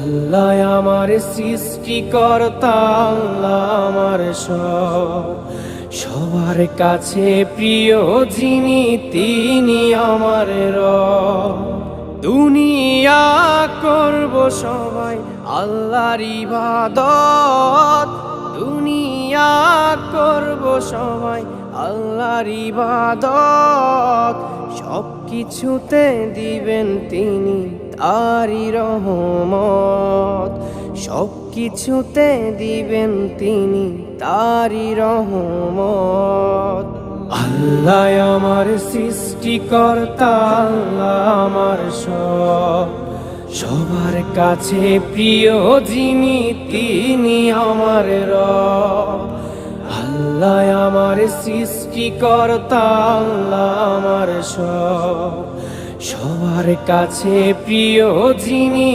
আল্লাহ আমার সৃষ্টিকর্তা, আল্লাহ আমার সবার কাছে প্রিয় যিনি তিনি আমার রব। দুনিয়া করব সবাই আল্লাহর ইবাদত, দুনিয়া করব সবাই আল্লাহর ইবাদত। সব কিছুতে দিবেন তিনি তারি রহমত, সব কিছুতে দিবেন তিনি তারি রহমত। আল্লাহ আমার সৃষ্টিকর্তা, আল্লাহ আমার সবার কাছে প্রিয় যিনি তিনি আমার রব। আল্লাহ আমার সৃষ্টিকর্তা, আল্লাহ আমার সবার কাছে প্রিয় যিনি